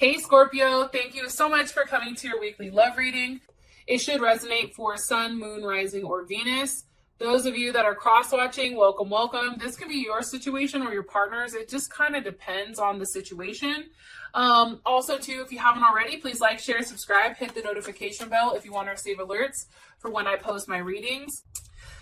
Hey Scorpio, thank you so much for coming to your weekly love reading. It should resonate for Sun, Moon, Rising, or Venus. Those of you that are cross-watching, welcome, welcome. This could be your situation or your partner's. It just kind of depends on the situation. Also, too, if you haven't already, please like, share, subscribe, hit the notification bell if you want to receive alerts for when I post my readings.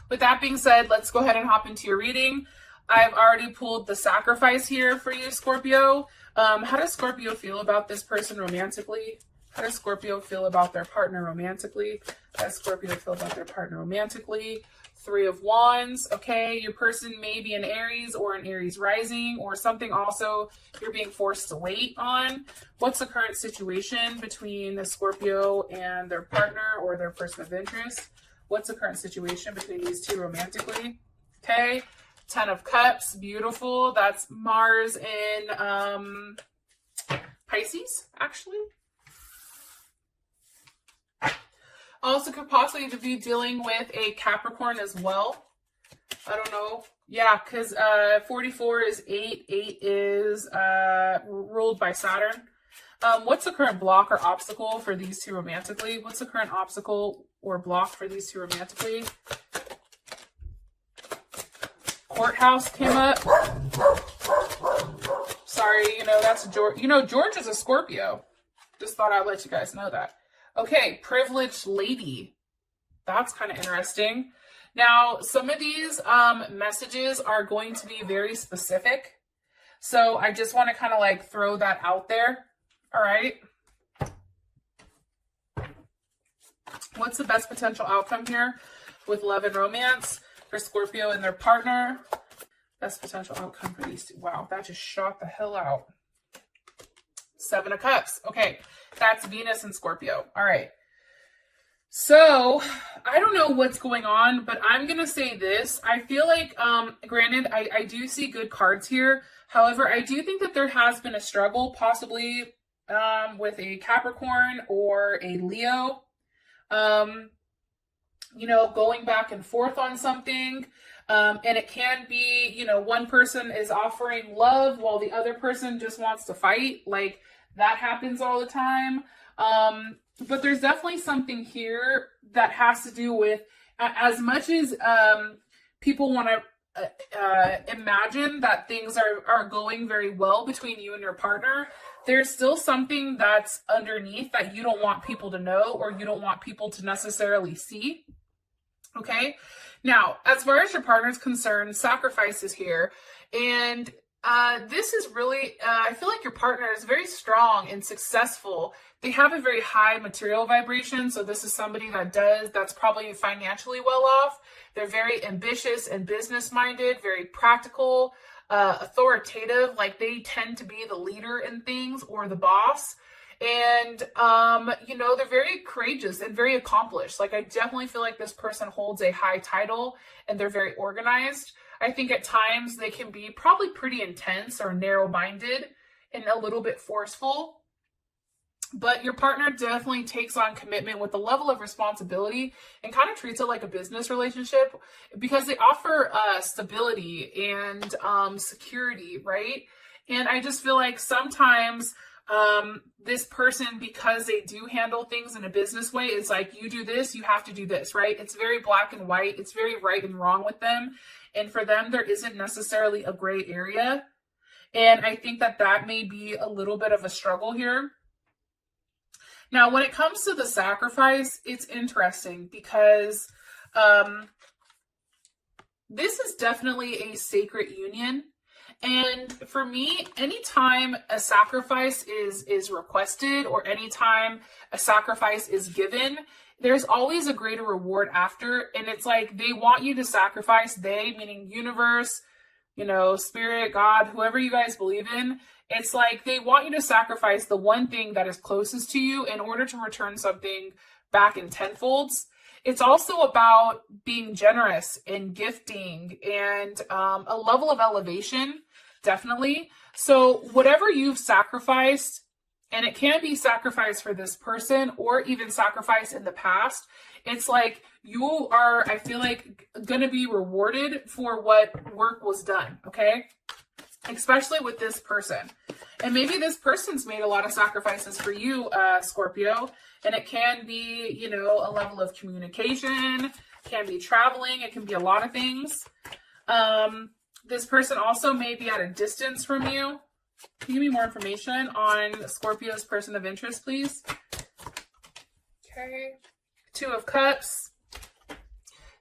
With that being said, let's go ahead and hop into your reading. I've already pulled the sacrifice here for you, Scorpio. How does Scorpio feel about this person romantically? How does Scorpio feel about their partner romantically? How does Scorpio feel about their partner romantically? Three of Wands. Okay, your person may be an Aries or an Aries rising or something also you're being forced to wait on. What's the current situation between the Scorpio and their partner or their person of interest? What's the current situation between these two romantically? Okay. 10 of Cups, beautiful. That's Mars in Pisces, actually. Also could possibly be dealing with a Capricorn as well. I don't know. Yeah, because 44 is 8. 8 is ruled by Saturn. What's the current block or obstacle for these two romantically? What's the current obstacle or block for these two romantically? Courthouse came up. Sorry, that's George. George is a Scorpio. Just thought I'd let you guys know that. Okay, privileged lady. That's kind of interesting. Now, some of these messages are going to be very specific. So I just want to kind of like throw that out there. All right. What's the best potential outcome here with love and romance for Scorpio and their partner? Best potential outcome for these two. Wow, that just shot the hell out. 7 of Cups. Okay, that's Venus and Scorpio. All right. So, I don't know what's going on, but I'm going to say this. I feel like, granted, I do see good cards here. However, I do think that there has been a struggle, possibly with a Capricorn or a Leo. Going back and forth on something. And it can be, one person is offering love while the other person just wants to fight. Like, that happens all the time. But there's definitely something here that has to do with, as much as people want to imagine that things are going very well between you and your partner, there's still something that's underneath that you don't want people to know or you don't want people to necessarily see. Okay. Now, as far as your partner's concerned, sacrifice is here. And this is really, I feel like your partner is very strong and successful. They have a very high material vibration. So this is somebody that's probably financially well off. They're very ambitious and business-minded, very practical, authoritative. Like they tend to be the leader in things or the boss. And, they're very courageous and very accomplished. Like, I definitely feel like this person holds a high title and they're very organized. I think at times they can be probably pretty intense or narrow-minded and a little bit forceful. But your partner definitely takes on commitment with a level of responsibility and kind of treats it like a business relationship because they offer stability and security, right? And I just feel like sometimes this person, because they do handle things in a business way, is like, you do this, you have to do this, right? It's very black and white. It's very right and wrong with them. And for them, there isn't necessarily a gray area. And I think that may be a little bit of a struggle here. Now, when it comes to the sacrifice, it's interesting because this is definitely a sacred union. And for me, anytime a sacrifice is requested or anytime a sacrifice is given, there's always a greater reward after. And it's like they want you to sacrifice, they, meaning universe, spirit, God, whoever you guys believe in. It's like they want you to sacrifice the one thing that is closest to you in order to return something back in tenfolds. It's also about being generous and gifting and a level of elevation, definitely. So whatever you've sacrificed, and it can be sacrifice for this person or even sacrifice in the past, it's like you are, I feel like, going to be rewarded for what work was done, okay? especially with this person. And maybe this person's made a lot of sacrifices for you, Scorpio. And it can be, you know, a level of communication, can be traveling, it can be a lot of things. This person also may be at a distance from you. Can you give me more information on Scorpio's person of interest, please? Okay. Two of Cups.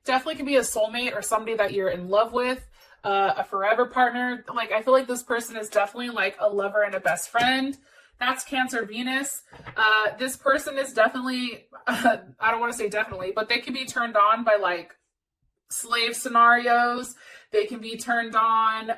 Definitely can be a soulmate or somebody that you're in love with. A forever partner. Like, I feel like this person is definitely like a lover and a best friend. That's Cancer Venus. This person is definitely, I don't want to say definitely, but they can be turned on by like slave scenarios. They can be turned on,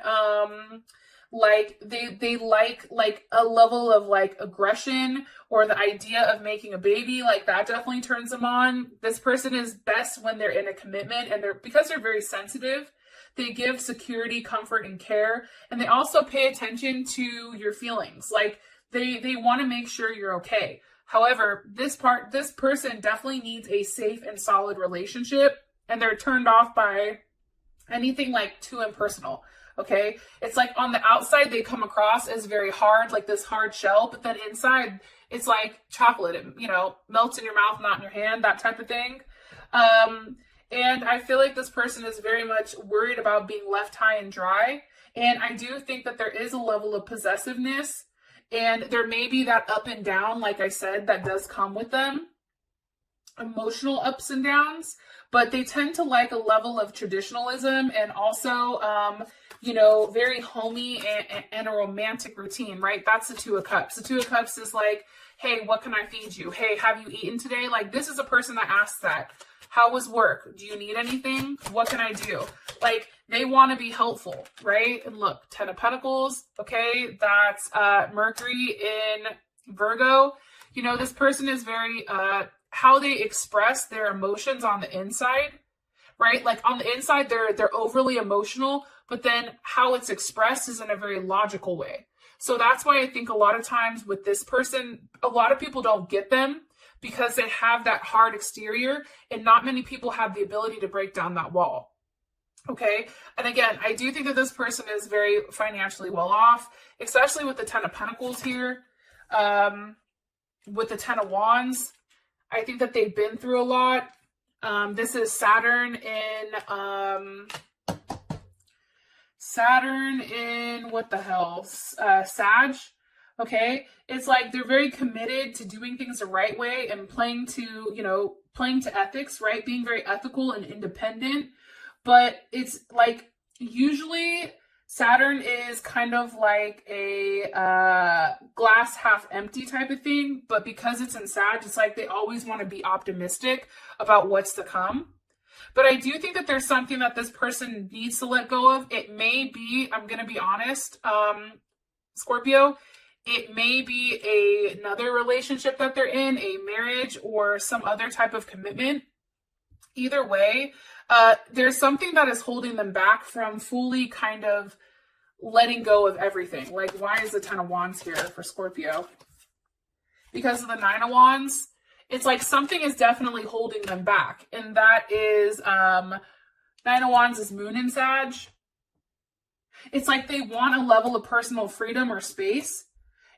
like they like a level of like aggression or the idea of making a baby. Like that definitely turns them on. This person is best when they're in a commitment, and because they're very sensitive. They give security, comfort, and care. And they also pay attention to your feelings. Like they want to make sure you're okay. However, this person definitely needs a safe and solid relationship. And they're turned off by anything like too impersonal. Okay. It's like on the outside, they come across as very hard, like this hard shell. But then inside, it's like chocolate. It, you know, melts in your mouth, not in your hand, that type of thing. And I feel like this person is very much worried about being left high and dry. And I do think that there is a level of possessiveness, and there may be that up and down, like I said, that does come with them. Emotional ups and downs, but they tend to like a level of traditionalism and also, you know, very homey and a romantic routine, right? That's the Two of Cups. The Two of Cups is like, hey, what can I feed you? Hey, have you eaten today? Like, this is a person that asks that. How was work? Do you need anything? What can I do? Like, they want to be helpful, right? And look, 10 of Pentacles, okay? That's Mercury in Virgo. You know, this person is very, how they express their emotions on the inside, right? Like on the inside, they're overly emotional, but then how it's expressed is in a very logical way. So that's why I think a lot of times with this person, a lot of people don't get them, because they have that hard exterior, and not many people have the ability to break down that wall. Okay. And again, I do think that this person is very financially well off, especially with the 10 of Pentacles here. With the 10 of Wands, I think that they've been through a lot. This is Saturn in what the hell? Sag. Okay. It's like they're very committed to doing things the right way and playing to ethics, right? Being very ethical and independent. But it's like usually Saturn is kind of like a glass half empty type of thing. But because it's in Sag, it's like they always want to be optimistic about what's to come. But I do think that there's something that this person needs to let go of. It may be, I'm going to be honest, Scorpio, it may be another relationship that they're in, a marriage or some other type of commitment. Either way, there's something that is holding them back from fully kind of letting go of everything. Like, why is the 10 of Wands here for Scorpio? Because of the 9 of Wands, it's like something is definitely holding them back. And that is, 9 of Wands is Moon in Sag. It's like they want a level of personal freedom or space.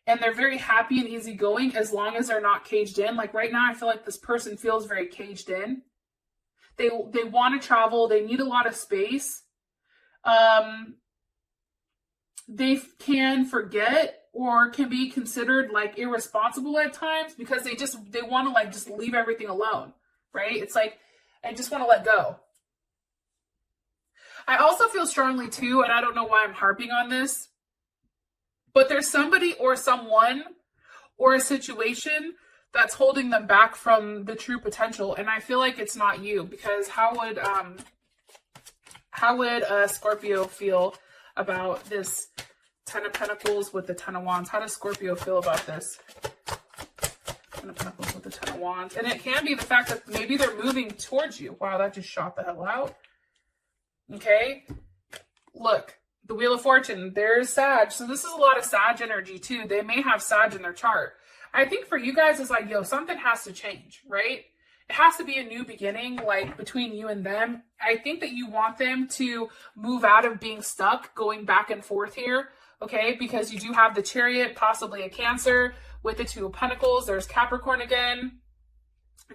And they're very happy and easygoing as long as they're not caged in. Like right now, I feel like this person feels very caged in. They want to travel. They need a lot of space. They can forget or can be considered like irresponsible at times because they want to like just leave everything alone, right? It's like, I just want to let go. I also feel strongly too, and I don't know why I'm harping on this, but there's somebody or someone or a situation that's holding them back from the true potential. And I feel like it's not you, because how would Scorpio feel about this 10 of Pentacles with the 10 of Wands? How does Scorpio feel about this? 10 of Pentacles with the 10 of Wands. And it can be the fact that maybe they're moving towards you. Wow, that just shot the hell out. Okay. Look, the Wheel of Fortune, there's Sag. So this is a lot of Sag energy too. They may have Sag in their chart. I think for you guys, it's like, yo, something has to change, right? It has to be a new beginning, like between you and them. I think that you want them to move out of being stuck, going back and forth here. okay? Because you do have the Chariot, possibly a Cancer with the Two of Pentacles. There's Capricorn again,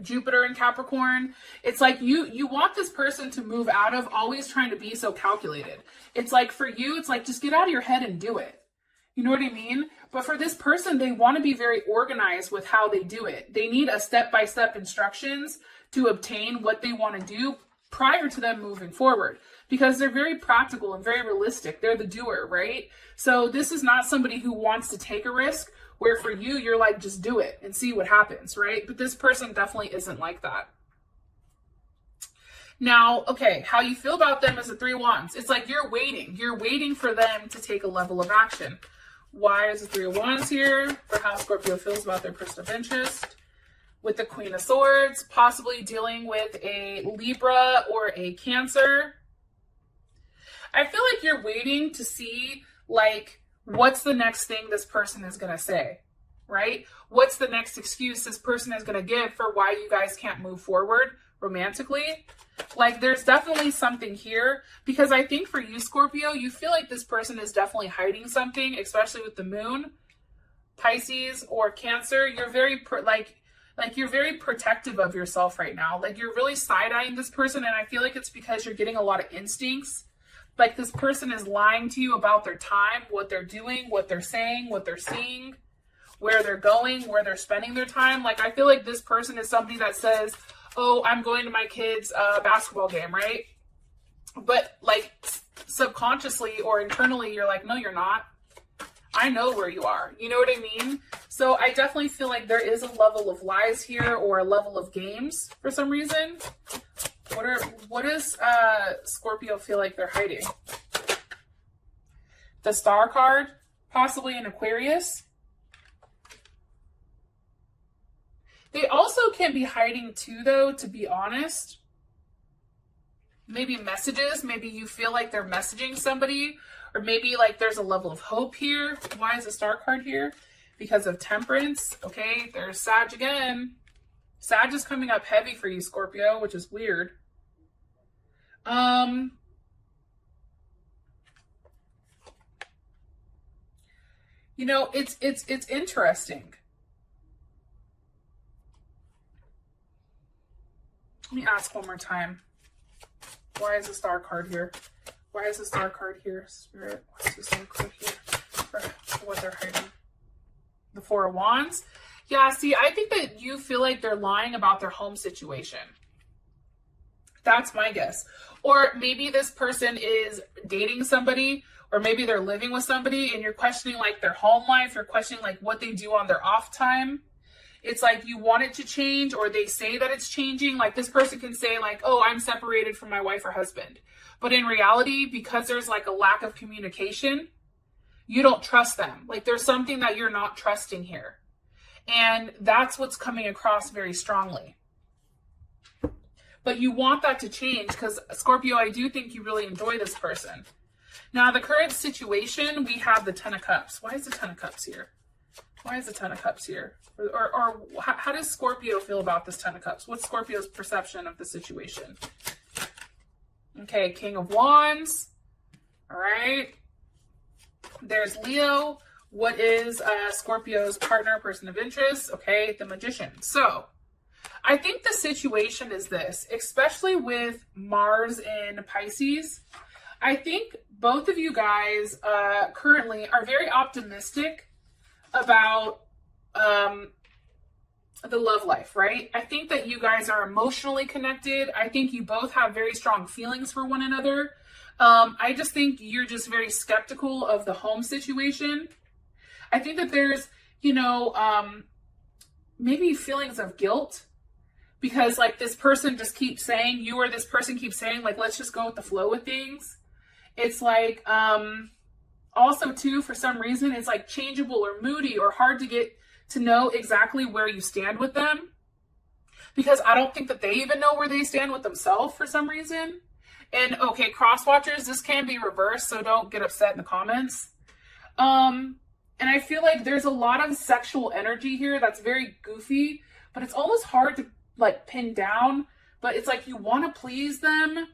Jupiter in Capricorn. It's like you want this person to move out of always trying to be so calculated. It's like for you, it's like just get out of your head and do it. You know what I mean? But for this person, they want to be very organized with how they do it. They need a step-by-step instructions to obtain what they want to do prior to them moving forward, because they're very practical and very realistic. They're the doer, right? So this is not somebody who wants to take a risk, where for you, you're like, just do it and see what happens, right? But this person definitely isn't like that. Now, okay, how you feel about them is the Three of Wands. It's like you're waiting. You're waiting for them to take a level of action. Why is the Three of Wands here? For how Scorpio feels about their person of interest. With the Queen of Swords, possibly dealing with a Libra or a Cancer. I feel like you're waiting to see, like, what's the next thing this person is going to say, right? What's the next excuse this person is going to give for why you guys can't move forward romantically? Like, there's definitely something here, because I think for you, Scorpio, you feel like this person is definitely hiding something, especially with the Moon, Pisces, or Cancer. You're very, you're very protective of yourself right now. Like, you're really side-eyeing this person, and I feel like it's because you're getting a lot of instincts. Like, this person is lying to you about their time, what they're doing, what they're saying, what they're seeing, where they're going, where they're spending their time. Like, I feel like this person is somebody that says, oh, I'm going to my kid's basketball game, right? But, like, subconsciously or internally, you're like, no, you're not. I know where you are. You know what I mean? So I definitely feel like there is a level of lies here, or a level of games for some reason. What does Scorpio feel like they're hiding? The Star card, possibly an Aquarius. They also can be hiding too, though, to be honest. Maybe messages. Maybe you feel like they're messaging somebody, or maybe like there's a level of hope here. Why is the Star card here? Because of Temperance. Okay, there's Sag again. Sag is coming up heavy for you, Scorpio, which is weird. You know, it's interesting. Let me ask one more time. Why is the Star card here? Why is the Star card here, Spirit? Why is the Star card here? For what they're hiding. The Four of Wands. Yeah, see, I think that you feel like they're lying about their home situation. That's my guess. Or maybe this person is dating somebody, or maybe they're living with somebody, and you're questioning like their home life. You're questioning like what they do on their off time. It's like you want it to change, or they say that it's changing. Like, this person can say like, oh, I'm separated from my wife or husband. But in reality, because there's like a lack of communication, you don't trust them. Like, there's something that you're not trusting here. And that's what's coming across very strongly. But you want that to change, because Scorpio, I do think you really enjoy this person. Now, the current situation, we have the Ten of Cups. Why is the Ten of Cups here? Why is the Ten of Cups here? Or how does Scorpio feel about this Ten of Cups? What's Scorpio's perception of the situation? Okay, King of Wands. All right. There's Leo. What is Scorpio's partner, person of interest? Okay, the Magician. So I think the situation is this, especially with Mars in Pisces. I think both of you guys currently are very optimistic about the love life, right? I think that you guys are emotionally connected. I think you both have very strong feelings for one another. I just think you're just very skeptical of the home situation. I think that there's, you know, maybe feelings of guilt, because like this person just keeps saying, you or this person keeps saying, like, let's just go with the flow with things. It's like, also too, for some reason, it's like changeable or moody or hard to get to know exactly where you stand with them, because I don't think that they even know where they stand with themselves for some reason. And okay, cross watchers, this can be reversed, so don't get upset in the comments. And I feel like there's a lot of sexual energy here that's very goofy, but it's almost hard to like pin down. But it's like you want to please them.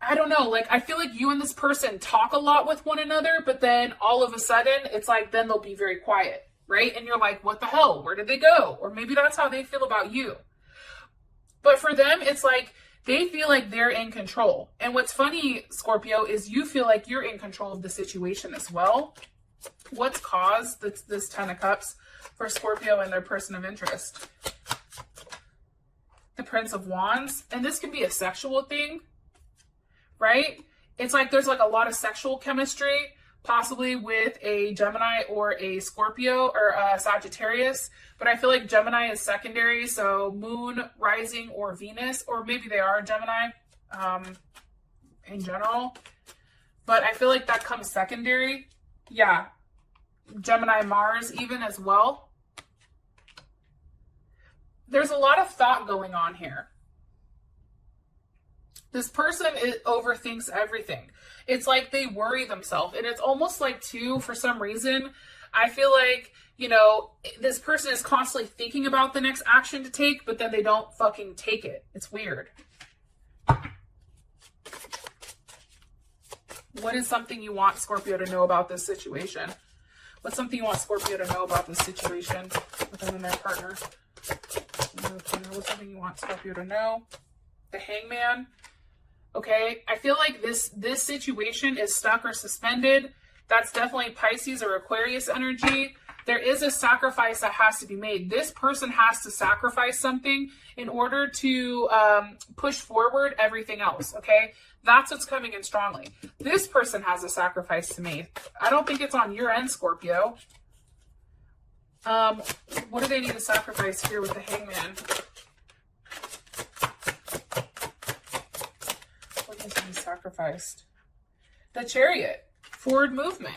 I don't know, like, I feel like you and this person talk a lot with one another, but then all of a sudden, it's like, then they'll be very quiet, right? And you're like, what the hell? Where did they go? Or maybe that's how they feel about you. But for them, it's like, they feel like they're in control. And what's funny, Scorpio, is you feel like you're in control of the situation as well. What's caused this 10 of Cups for Scorpio and their person of interest? The Prince of Wands. And this can be a sexual thing, right? It's like there's like a lot of sexual chemistry, possibly with a Gemini or a Scorpio or a Sagittarius. But I feel like Gemini is secondary. So Moon, Rising, or Venus, or maybe they are Gemini in general. But I feel like that comes secondary. Yeah. Gemini, Mars even as well. There's a lot of thought going on here. This person overthinks everything. It's like they worry themselves. And it's almost like, too, for some reason, I feel like, you know, this person is constantly thinking about the next action to take, but then they don't fucking take it. It's weird. What is something you want Scorpio to know about this situation? What's something you want Scorpio to know about this situation with them and their partner? What's something you want Scorpio to know? The Hangman. Okay, I feel like this situation is stuck or suspended. That's definitely Pisces or Aquarius energy. There is a sacrifice that has to be made. This person has to sacrifice something in order to push forward everything else, okay? That's what's coming in strongly. This person has a sacrifice to make. I don't think it's on your end, Scorpio. What do they need to sacrifice here with the Hangman? What needs to be sacrificed? The Chariot. Forward movement.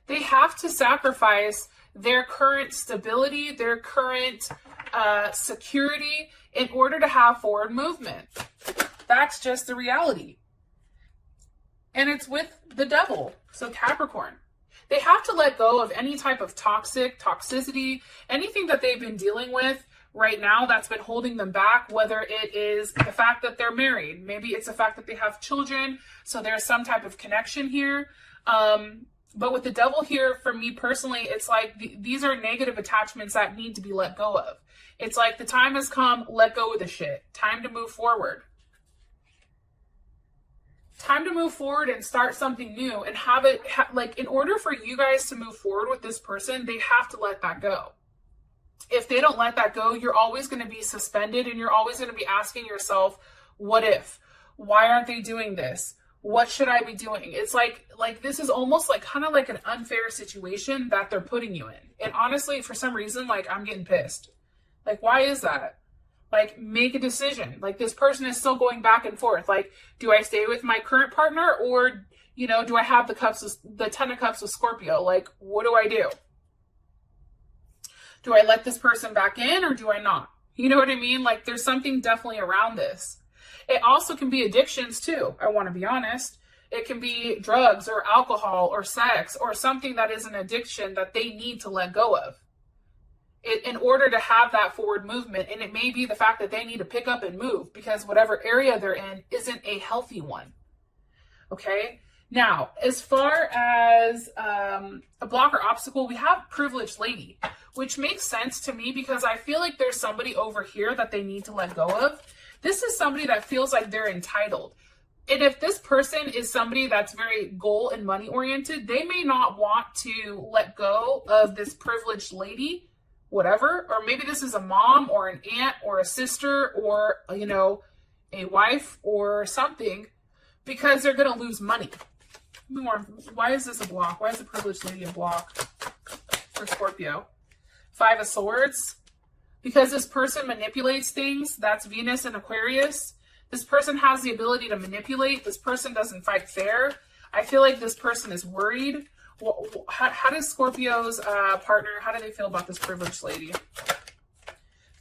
They have to sacrifice their current stability, their current security in order to have forward movement. That's just the reality. And it's with the Devil, so Capricorn. They have to let go of any type of toxicity, anything that they've been dealing with right now that's been holding them back, whether it is the fact that they're married, maybe it's the fact that they have children, so there's some type of connection here. But with the Devil here, for me personally, it's like these are negative attachments that need to be let go of. It's like the time has come, let go of the shit. Time to move forward. Time to move forward and start something new and have it, like, in order for you guys to move forward with this person, they have to let that go. If they don't let that go, you're always going to be suspended and you're always going to be asking yourself, what if? Why aren't they doing this? What should I be doing? It's like this is almost like kind of like an unfair situation that they're putting you in. And honestly, for some reason, like, I'm getting pissed. Like, why is that? Like, make a decision. Like, this person is still going back and forth. Like, do I stay with my current partner or, you know, do I have the 10 of Cups with Scorpio? Like, what do I do? Do I let this person back in or do I not? You know what I mean? Like, there's something definitely around this. It also can be addictions too. I want to be honest. It can be drugs or alcohol or sex or something that is an addiction that they need to let go of in order to have that forward movement. And it may be the fact that they need to pick up and move because whatever area they're in isn't a healthy one. Okay. Now, as far as a block or obstacle, we have Privileged Lady, which makes sense to me because I feel like there's somebody over here that they need to let go of. This is somebody that feels like they're entitled. And if this person is somebody that's very goal and money oriented, they may not want to let go of this privileged lady, whatever. Or maybe this is a mom or an aunt or a sister or, you know, a wife or something because they're going to lose money. Why is this a block? Why is the privileged lady a block for Scorpio? 5 of Swords. Because this person manipulates things. That's Venus and Aquarius. This person has the ability to manipulate. This person doesn't fight fair. I feel like this person is worried. How does Scorpio's partner, how do they feel about this privileged lady?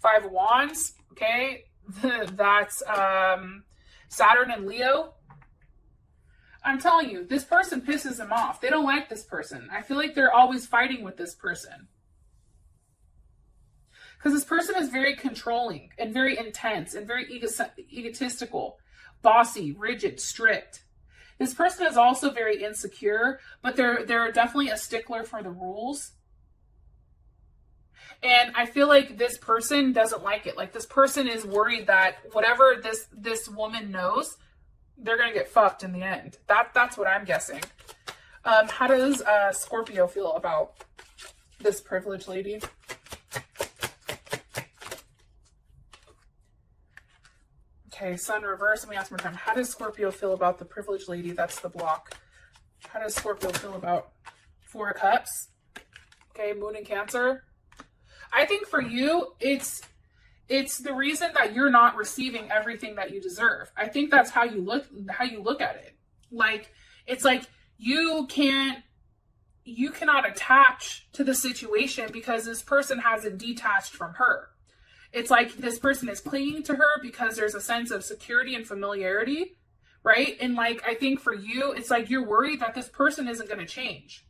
5 of Wands. Okay. That's Saturn and Leo. I'm telling you, this person pisses them off. They don't like this person. I feel like they're always fighting with this person. Because this person is very controlling and very intense and very egotistical. bossy, rigid, strict. This person is also very insecure, but they're definitely a stickler for the rules. And I feel like this person doesn't like it. Like, this person is worried that whatever this woman knows, they're going to get fucked in the end. That's what I'm guessing. How does Scorpio feel about this privileged lady? Okay, Sun reverse. Let me ask one more time. How does Scorpio feel about the privileged lady? That's the block. How does Scorpio feel about Four of Cups? Okay, Moon in Cancer. I think for you, it's the reason that you're not receiving everything that you deserve. I think that's how you look at it. Like, it's like you cannot attach to the situation because this person hasn't detached from her. It's like this person is clinging to her because there's a sense of security and familiarity, right? And like, I think for you, it's like you're worried that this person isn't going to change.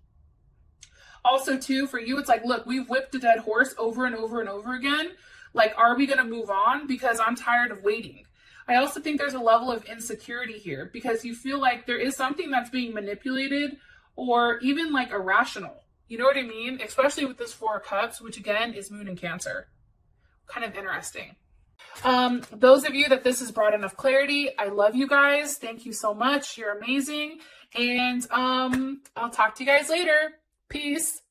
Also, too, for you, it's like, look, we've whipped a dead horse over and over and over again. Like, are we going to move on? Because I'm tired of waiting. I also think there's a level of insecurity here because you feel like there is something that's being manipulated or even like irrational. You know what I mean? Especially with this Four of Cups, which again is Moon in Cancer. Kind of interesting. Those of you that this has brought enough clarity, I love you guys. Thank you so much. You're amazing. And I'll talk to you guys later. Peace.